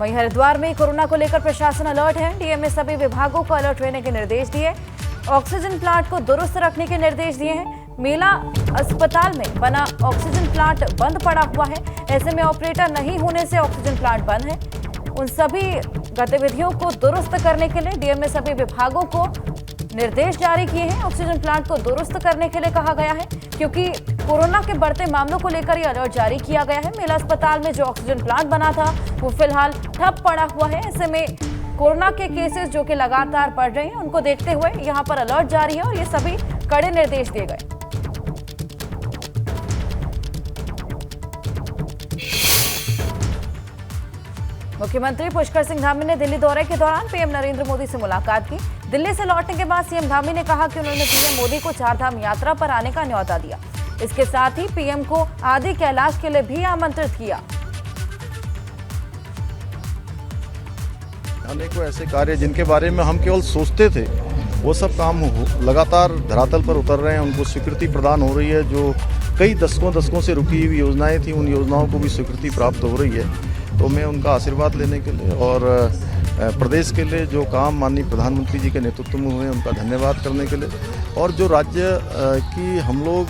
वहीं हरिद्वार में कोरोना को लेकर प्रशासन अलर्ट है। डीएम ने सभी विभागों को अलर्ट रहने के निर्देश दिए। ऑक्सीजन प्लांट को दुरुस्त रखने के निर्देश दिए हैं। मेला अस्पताल में बना ऑक्सीजन प्लांट बंद पड़ा हुआ है। ऐसे में ऑपरेटर नहीं होने से ऑक्सीजन प्लांट बंद है। उन सभी गतिविधियों को दुरुस्त करने के लिए डीएम ने सभी विभागों को निर्देश जारी किए हैं। ऑक्सीजन प्लांट को दुरुस्त करने के लिए कहा गया है, क्योंकि कोरोना के बढ़ते मामलों को लेकर यह अलर्ट जारी किया गया है। मेला अस्पताल में जो ऑक्सीजन प्लांट बना था वो फिलहाल ठप पड़ा हुआ है। ऐसे में कोरोना के केसेस जो कि लगातार बढ़ रहे हैं, उनको देखते हुए यहाँ पर अलर्ट जारी है और ये सभी कड़े निर्देश दिए गए। मुख्यमंत्री पुष्कर सिंह धामी ने दिल्ली दौरे के दौरान पीएम नरेंद्र मोदी से मुलाकात की। दिल्ली से लौटने के बाद सीएम धामी ने कहा कि उन्होंने पीएम मोदी को चारधाम यात्रा पर आने का न्योता दिया। इसके साथ ही पीएम को आदि कैलाश के लिए भी आमंत्रित किया। अनेकों ऐसे कार्य जिनके बारे में हम केवल सोचते थे, वो सब काम लगातार धरातल पर उतर रहे हैं। उनको स्वीकृति प्रदान हो रही है। जो कई दशकों से रुकी हुई योजनाएं थी, उन योजनाओं को भी स्वीकृति प्राप्त हो रही है। तो मैं उनका आशीर्वाद लेने के लिए और प्रदेश के लिए जो काम माननीय प्रधानमंत्री जी के नेतृत्व में हुए, उनका धन्यवाद करने के लिए, और जो राज्य की हम लोग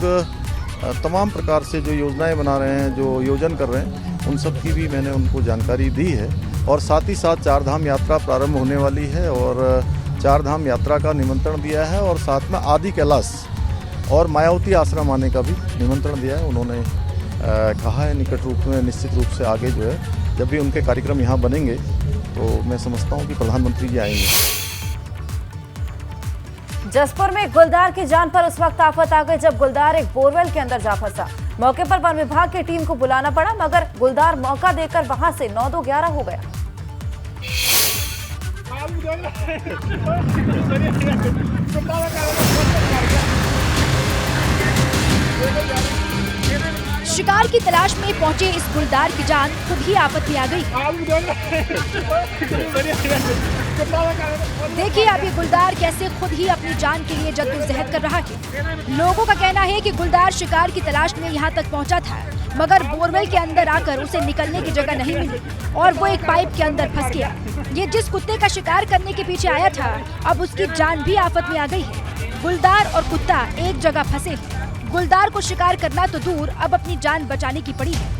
तमाम प्रकार से जो योजनाएं बना रहे हैं, जो योजन कर रहे हैं, उन सब की भी मैंने उनको जानकारी दी है। और साथ ही साथ चारधाम यात्रा प्रारंभ होने वाली है और चारधाम यात्रा का निमंत्रण दिया है और साथ में आदि कैलाश और मायावती आश्रम आने का भी निमंत्रण दिया है। उन्होंने कहा है निकट रूप में, निश्चित रूप से आगे जो है जब भी उनके कार्यक्रम यहाँ बनेंगे तो मैं समझता हूँ कि प्रधानमंत्री जी आएंगे। जसपुर में गुलदार की जान पर उस वक्त आफत आ गई जब गुलदार एक बोरवेल के अंदर जा फंसा। मौके पर वन विभाग की टीम को बुलाना पड़ा, मगर गुलदार मौका देकर वहां से 9-2-11 हो गया। शिकार की तलाश में पहुंचे इस गुलदार की जान खुद ही आफत में आ गई। देखिए अब ये गुलदार कैसे खुद ही अपनी जान के लिए जद्दोजहद कर रहा है। लोगों का कहना है कि गुलदार शिकार की तलाश में यहाँ तक पहुँचा था, मगर बोरवेल के अंदर आकर उसे निकलने की जगह नहीं मिली और वो एक पाइप के अंदर फंस गया। ये जिस कुत्ते का शिकार करने के पीछे आया था, अब उसकी जान भी आफत में आ गई है। गुलदार और कुत्ता एक जगह फंसे हैं। गुलदार को शिकार करना तो दूर, अब अपनी जान बचाने की पड़ी है।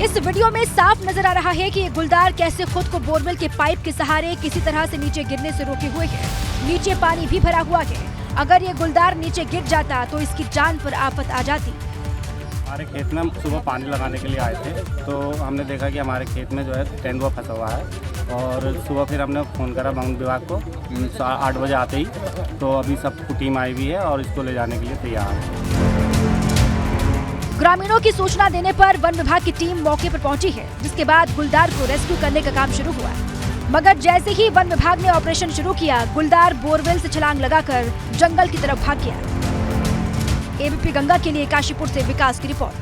इस वीडियो में साफ नजर आ रहा है कि ये गुलदार कैसे खुद को बोरवेल के पाइप के सहारे किसी तरह से नीचे गिरने से रोके हुए है। नीचे पानी भी भरा हुआ है। अगर ये गुलदार नीचे गिर जाता तो इसकी जान पर आफत आ जाती। हमारे खेत में हम सुबह पानी लगाने के लिए आए थे, तो हमने देखा कि हमारे खेत में जो है तेंदुआ फंसा हुआ है। और सुबह फिर हमने फ़ोन करा वन विभाग को 8 बजे आते ही, तो अभी सब टीम आई हुई है और इसको ले जाने के लिए तैयार है। ग्रामीणों की सूचना देने पर वन विभाग की टीम मौके पर पहुंची है, जिसके बाद गुलदार को रेस्क्यू करने का काम शुरू हुआ। मगर जैसे ही वन विभाग ने ऑपरेशन शुरू किया, गुलदार बोरवेल से छलांग लगाकर जंगल की तरफ भाग गया। एबीपी गंगा के लिए काशीपुर से विकास की रिपोर्ट।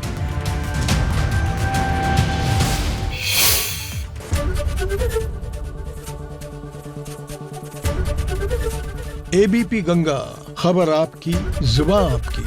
एबीपी गंगा, खबर आपकी, जुबान आपकी।